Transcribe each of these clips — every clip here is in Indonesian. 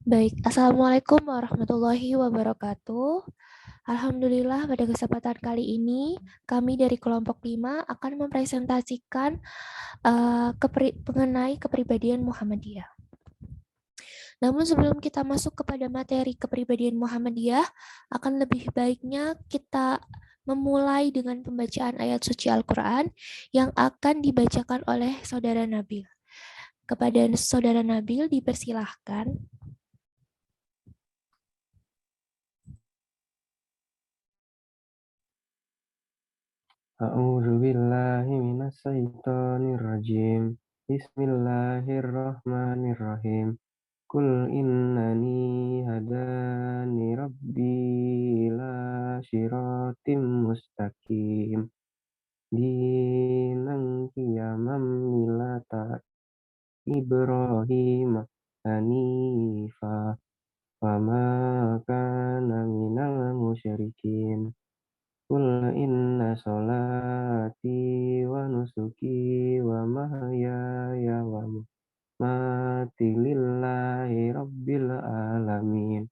Baik, Assalamualaikum warahmatullahi wabarakatuh. Alhamdulillah pada kesempatan kali ini kami dari kelompok 5 akan mempresentasikan mengenai kepribadian Muhammadiyah. Namun sebelum kita masuk kepada materi kepribadian Muhammadiyah, akan lebih baiknya kita memulai dengan pembacaan ayat suci Al-Quran yang akan dibacakan oleh Saudara Nabil. Kepada Saudara Nabil dipersilahkan. A'udzu billahi minasyaitonir rajim. Bismillahirrahmanirrahim. Qul innani hadani rabbi ila syiratim mustaqim. Dinan qiyamam millata Ibrahim hanifa wa ma kana minal musyrikin. Qul inna sholati wa nusuki wa mahyaya wa mamati lillahi rabbil alamin.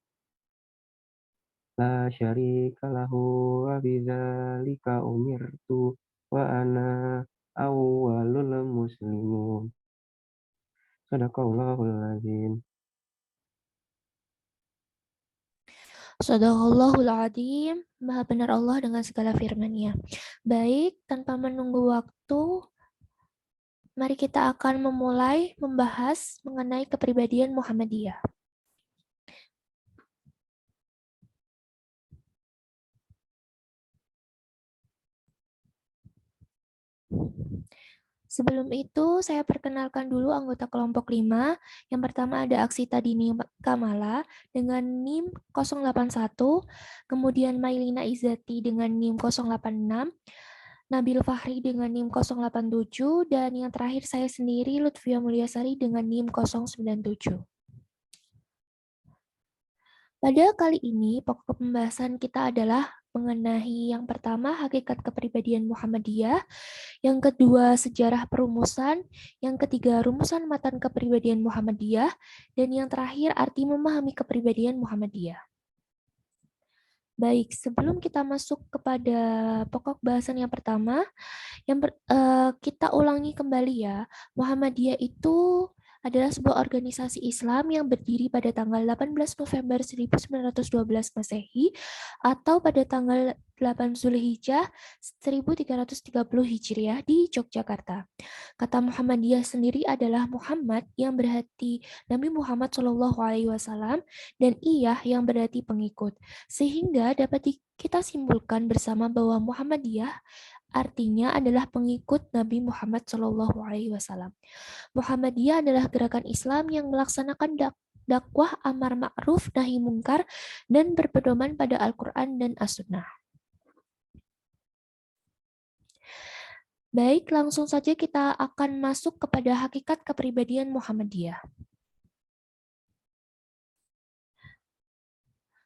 La syarika lahu wa bidzalika umirtu wa ana awwalul muslimun. Shadaqallahul azim. Shadaqallahul Adzim, Maha benar Allah dengan segala firman-Nya. Baik, tanpa menunggu waktu, mari kita akan memulai membahas mengenai kepribadian Muhammadiyah. Sebelum itu, saya perkenalkan dulu anggota kelompok 5. Yang pertama ada Aksita Dini Kamala dengan NIM 081, kemudian Mailina Izzati dengan NIM 086, Nabil Fahri dengan NIM 087, dan yang terakhir saya sendiri Lutfia Mulyasari dengan NIM 097. Pada kali ini, pokok pembahasan kita adalah mengenai yang pertama hakikat kepribadian Muhammadiyah, yang kedua sejarah perumusan, yang ketiga rumusan matan kepribadian Muhammadiyah, dan yang terakhir arti memahami kepribadian Muhammadiyah. Baik, sebelum kita masuk kepada pokok bahasan yang pertama, kita ulangi kembali ya, Muhammadiyah itu adalah sebuah organisasi Islam yang berdiri pada tanggal 18 November 1912 Masehi atau pada tanggal 8 Zulhijjah 1330 Hijriah di Yogyakarta. Kata Muhammadiyah sendiri adalah Muhammad yang berarti Nabi Muhammad SAW dan Iyah yang berarti pengikut. Sehingga dapat kita simpulkan bersama bahwa Muhammadiyah artinya adalah pengikut Nabi Muhammad SAW. Muhammadiyah adalah gerakan Islam yang melaksanakan dakwah amar ma'ruf nahi mungkar dan berpedoman pada Al-Quran dan As-Sunnah. Baik, langsung saja kita akan masuk kepada hakikat kepribadian Muhammadiyah.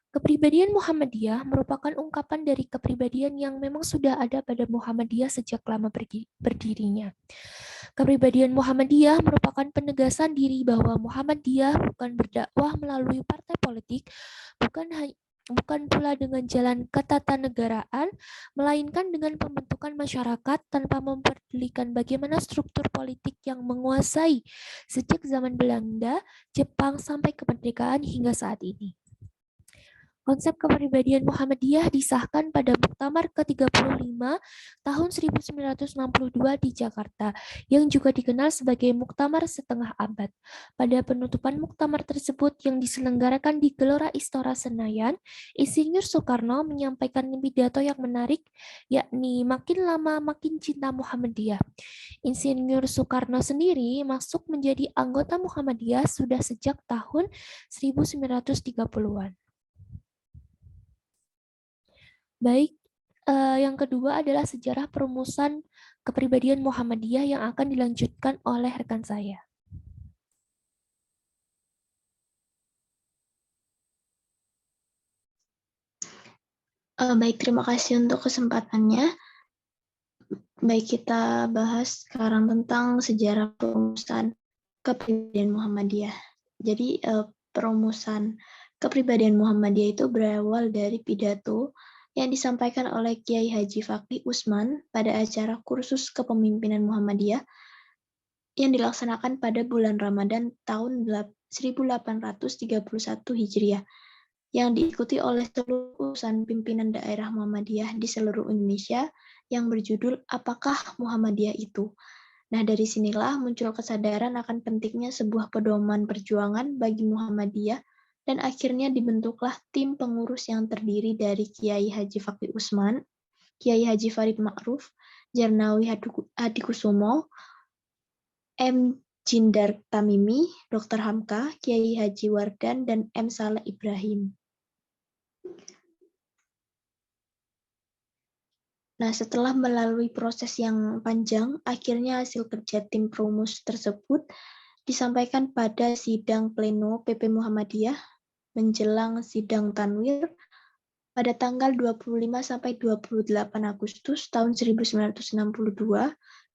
Kepribadian Muhammadiyah merupakan ungkapan dari kepribadian yang memang sudah ada pada Muhammadiyah sejak lama berdirinya. Kepribadian Muhammadiyah merupakan penegasan diri bahwa Muhammadiyah bukan berdakwah melalui partai politik, bukan pula dengan jalan ketatanegaraan, melainkan dengan pembentukan masyarakat tanpa memperdulikan bagaimana struktur politik yang menguasai sejak zaman Belanda, Jepang sampai kemerdekaan hingga saat ini. Konsep kepribadian Muhammadiyah disahkan pada Muktamar ke-35 tahun 1962 di Jakarta, yang juga dikenal sebagai Muktamar Setengah Abad. Pada penutupan muktamar tersebut yang diselenggarakan di Gelora Istora Senayan, Insinyur Soekarno menyampaikan pidato yang menarik, yakni makin lama makin cinta Muhammadiyah. Insinyur Soekarno sendiri masuk menjadi anggota Muhammadiyah sudah sejak tahun 1930-an. Baik, yang kedua adalah sejarah perumusan kepribadian Muhammadiyah yang akan dilanjutkan oleh rekan saya. Baik, terima kasih untuk kesempatannya. Baik, kita bahas sekarang tentang sejarah perumusan kepribadian Muhammadiyah. Jadi, perumusan kepribadian Muhammadiyah itu berawal dari pidato yang disampaikan oleh Kiai Haji Fakih Usman pada acara kursus kepemimpinan Muhammadiyah yang dilaksanakan pada bulan Ramadan tahun 1831 Hijriah yang diikuti oleh seluruh utusan pimpinan daerah Muhammadiyah di seluruh Indonesia yang berjudul Apakah Muhammadiyah Itu? Nah, dari sinilah muncul kesadaran akan pentingnya sebuah pedoman perjuangan bagi Muhammadiyah dan akhirnya dibentuklah tim pengurus yang terdiri dari Kiai Haji Fakih Usman, Kiai Haji Farid Ma'ruf, Jarnawi Hadikusumo, M. Jindar Tamimi, Dr. Hamka, Kiai Haji Wardan, dan M. Saleh Ibrahim. Nah, setelah melalui proses yang panjang, akhirnya hasil kerja tim perumus tersebut disampaikan pada sidang pleno PP Muhammadiyah menjelang sidang Tanwir pada tanggal 25 sampai 28 Agustus tahun 1962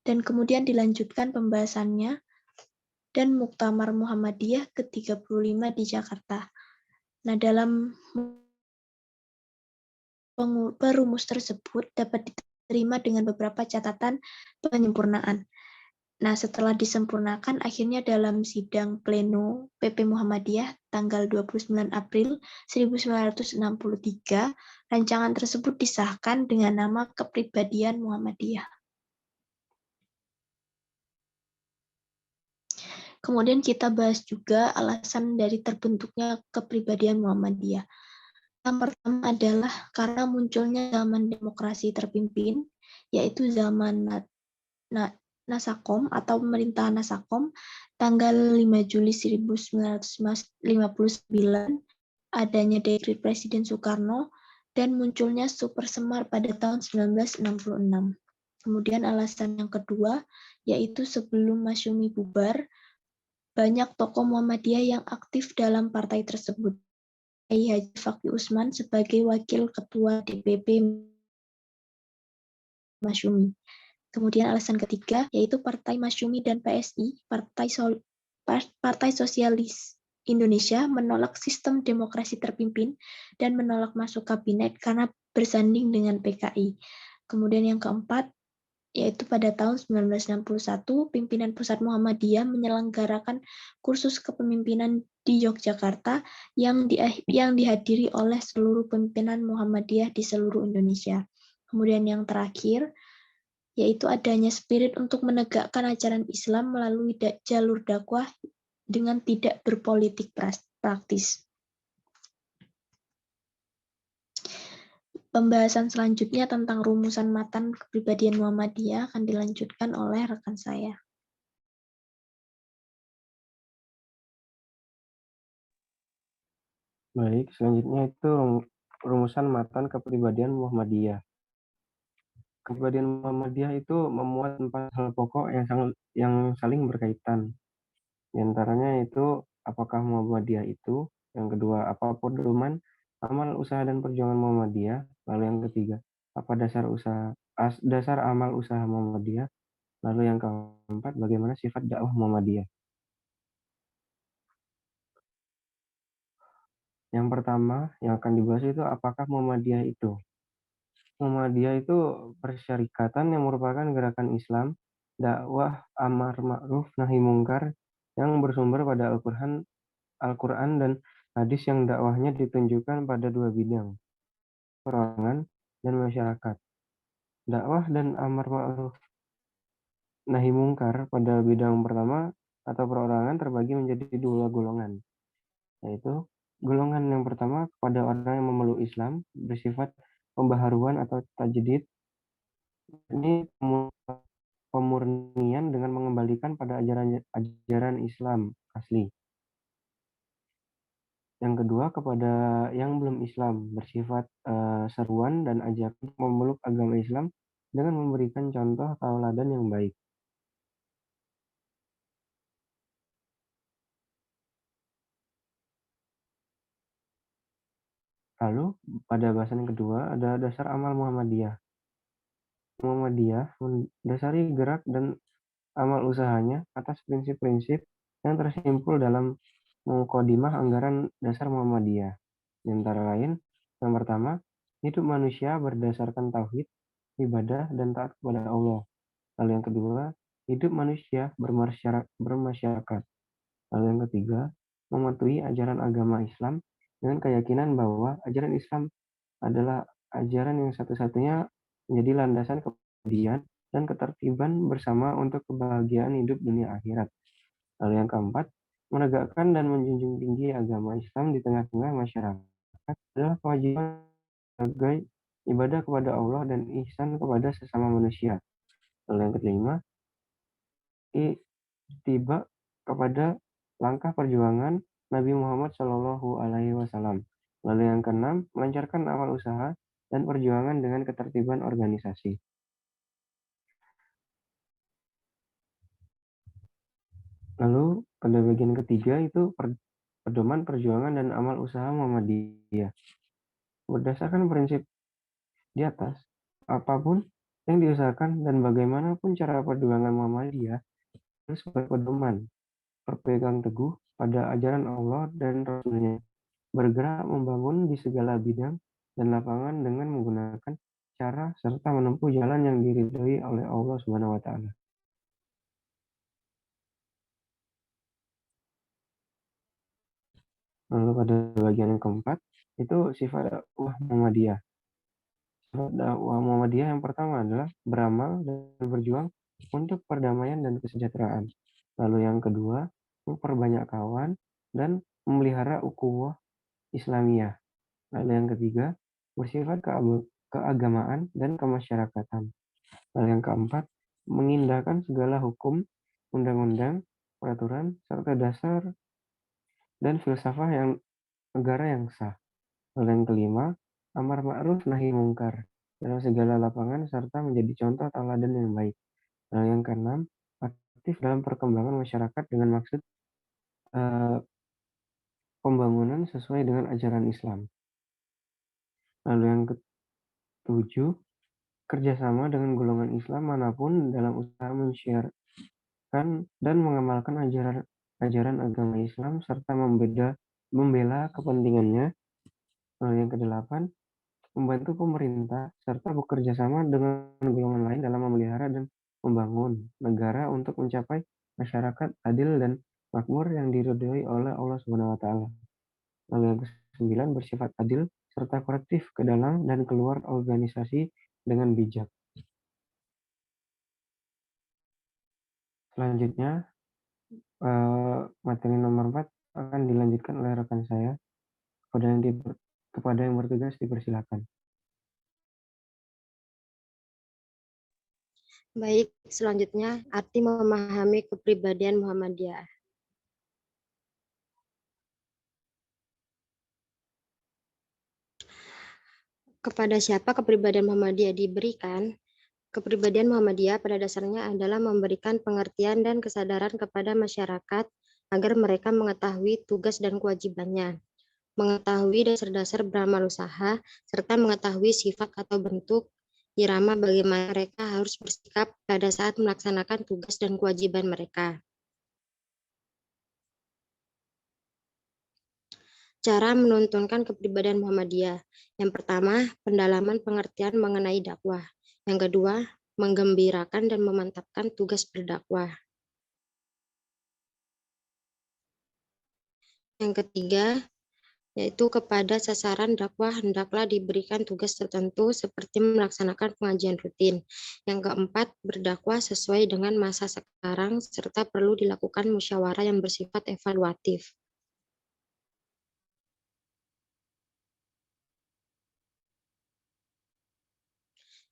dan kemudian dilanjutkan pembahasannya dan Muktamar Muhammadiyah ke-35 di Jakarta. Nah, dalam perumus tersebut dapat diterima dengan beberapa catatan penyempurnaan. Nah, setelah disempurnakan, akhirnya dalam sidang pleno PP Muhammadiyah tanggal 29 April 1963, rancangan tersebut disahkan dengan nama Kepribadian Muhammadiyah. Kemudian kita bahas juga alasan dari terbentuknya Kepribadian Muhammadiyah. Yang pertama adalah karena munculnya zaman demokrasi terpimpin, yaitu zaman Nasakom atau pemerintahan Nasakom tanggal 5 Juli 1959, adanya dekret Presiden Soekarno, dan munculnya Super Semar pada tahun 1966. Kemudian alasan yang kedua, yaitu sebelum Masyumi bubar, banyak tokoh Muhammadiyah yang aktif dalam partai tersebut. Kiai Haji Fakih Usman sebagai Wakil Ketua DPP Masyumi. Kemudian alasan ketiga, yaitu Partai Masyumi dan PSI, Partai Sosialis Indonesia, menolak sistem demokrasi terpimpin dan menolak masuk kabinet karena bersanding dengan PKI. Kemudian yang keempat, yaitu pada tahun 1961, pimpinan Pusat Muhammadiyah menyelenggarakan kursus kepemimpinan di Yogyakarta yang dihadiri oleh seluruh pimpinan Muhammadiyah di seluruh Indonesia. Kemudian yang terakhir, yaitu adanya spirit untuk menegakkan ajaran Islam melalui jalur dakwah dengan tidak berpolitik praktis. Pembahasan selanjutnya tentang rumusan matan kepribadian Muhammadiyah akan dilanjutkan oleh rekan saya. Baik, selanjutnya itu rumusan matan kepribadian Muhammadiyah. Kepribadian Muhammadiyah itu memuat 4 hal pokok yang saling berkaitan. Di antaranya itu apakah Muhammadiyah itu, yang kedua apa pedoman amal usaha dan perjuangan Muhammadiyah, lalu yang ketiga apa dasar amal usaha Muhammadiyah, lalu yang keempat bagaimana sifat dakwah Muhammadiyah. Yang pertama yang akan dibahas itu apakah Muhammadiyah itu. Muhammadiyah itu persyarikatan yang merupakan gerakan Islam, dakwah amar ma'ruf nahi mungkar yang bersumber pada Al-Quran dan hadis yang dakwahnya ditunjukkan pada 2 bidang, perorangan dan masyarakat. Dakwah dan amar ma'ruf nahi mungkar pada bidang pertama atau perorangan terbagi menjadi 2 golongan, yaitu golongan yang pertama kepada orang yang memeluk Islam bersifat pembaharuan atau tajdid. Ini pemurnian dengan mengembalikan pada ajaran Islam asli. Yang kedua kepada yang belum Islam bersifat seruan dan ajakan memeluk agama Islam dengan memberikan contoh tauladan yang baik. Lalu pada bahasan yang kedua ada dasar amal Muhammadiyah. Muhammadiyah mendasari gerak dan amal usahanya atas prinsip-prinsip yang tersimpul dalam mengkodimah anggaran dasar Muhammadiyah. Di antara lain, yang pertama, hidup manusia berdasarkan tauhid, ibadah, dan taat kepada Allah. Lalu yang kedua, hidup manusia bermasyarakat. Lalu yang ketiga, mematuhi ajaran agama Islam dengan keyakinan bahwa ajaran Islam adalah ajaran yang satu-satunya menjadi landasan kemudian dan ketertiban bersama untuk kebahagiaan hidup dunia akhirat. Lalu yang keempat, menegakkan dan menjunjung tinggi agama Islam di tengah-tengah masyarakat adalah kewajiban sebagai ibadah kepada Allah dan ihsan kepada sesama manusia. Lalu yang kelima, tiba kepada langkah perjuangan Nabi Muhammad Shallallahu Alaihi Wasallam. Lalu yang keenam, melancarkan amal usaha dan perjuangan dengan ketertiban organisasi. Lalu pada bagian ketiga itu pedoman perjuangan dan amal usaha Muhammadiyah. Berdasarkan prinsip di atas, apapun yang diusahakan dan bagaimanapun cara perjuangan Muhammadiyah harus berpedoman, berpegang teguh pada ajaran Allah dan Rasul-Nya, bergerak membangun di segala bidang dan lapangan dengan menggunakan cara serta menempuh jalan yang diridhoi oleh Allah Subhanahu wa taala. Lalu pada bagian yang keempat itu sifat dakwah Muhammadiyah. Sifat dakwah Muhammadiyah yang pertama adalah beramal dan berjuang untuk perdamaian dan kesejahteraan. Lalu yang kedua, memperbanyak kawan dan memelihara ukhuwah Islamiyah. Lalu yang ketiga, bersifat keagamaan dan kemasyarakatan. Lalu yang keempat, mengindahkan segala hukum, undang-undang, peraturan, serta dasar dan filsafah yang negara yang sah. Lalu yang kelima, amar ma'ruf nahi mungkar dalam segala lapangan serta menjadi contoh teladan yang baik. Lalu yang keenam, aktif dalam perkembangan masyarakat dengan maksud pembangunan sesuai dengan ajaran Islam. Lalu yang ketujuh, kerjasama dengan golongan Islam manapun dalam usaha menyiarkan dan mengamalkan ajaran agama Islam serta membela kepentingannya. Lalu yang kedelapan, membantu pemerintah serta bekerja sama dengan golongan lain dalam memelihara dan membangun negara untuk mencapai masyarakat adil dan makmur yang diridhoi oleh Allah Subhanahu wa taala. Lalu yang ke-9, bersifat adil serta korektif ke dalam dan keluar organisasi dengan bijak. Selanjutnya, materi nomor 4 akan dilanjutkan oleh rekan saya. Kepada yang bertugas dipersilakan. Baik, selanjutnya arti memahami kepribadian Muhammadiyah. Kepada siapa kepribadian Muhammadiyah diberikan? Kepribadian Muhammadiyah pada dasarnya adalah memberikan pengertian dan kesadaran kepada masyarakat agar mereka mengetahui tugas dan kewajibannya, mengetahui dasar-dasar beramal usaha, serta mengetahui sifat atau bentuk irama bagaimana mereka harus bersikap pada saat melaksanakan tugas dan kewajiban mereka. Cara menuntunkan kepribadian Muhammadiyah. Yang pertama, pendalaman pengertian mengenai dakwah. Yang kedua, menggembirakan dan memantapkan tugas berdakwah. Yang ketiga, yaitu kepada sasaran dakwah hendaklah diberikan tugas tertentu seperti melaksanakan pengajian rutin. Yang keempat, berdakwah sesuai dengan masa sekarang serta perlu dilakukan musyawarah yang bersifat evaluatif.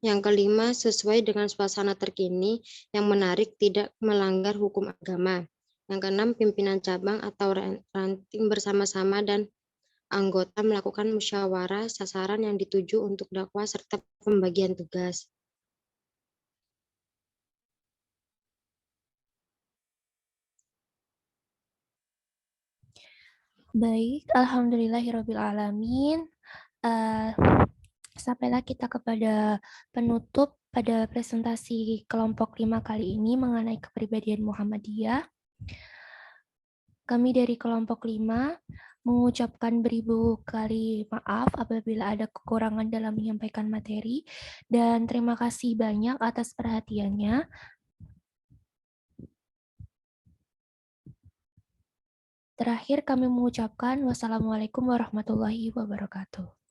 Yang kelima, sesuai dengan suasana terkini yang menarik tidak melanggar hukum agama. Yang keenam, pimpinan cabang atau ranting bersama-sama dan anggota melakukan musyawarah sasaran yang dituju untuk dakwah serta pembagian tugas. Baik, alhamdulillahirrabbilalamin. Sampailah kita kepada penutup pada presentasi kelompok 5 kali ini mengenai kepribadian Muhammadiyah. Kami dari kelompok 5 mengucapkan beribu kali maaf apabila ada kekurangan dalam menyampaikan materi, dan terima kasih banyak atas perhatiannya. Terakhir kami mengucapkan wassalamualaikum warahmatullahi wabarakatuh.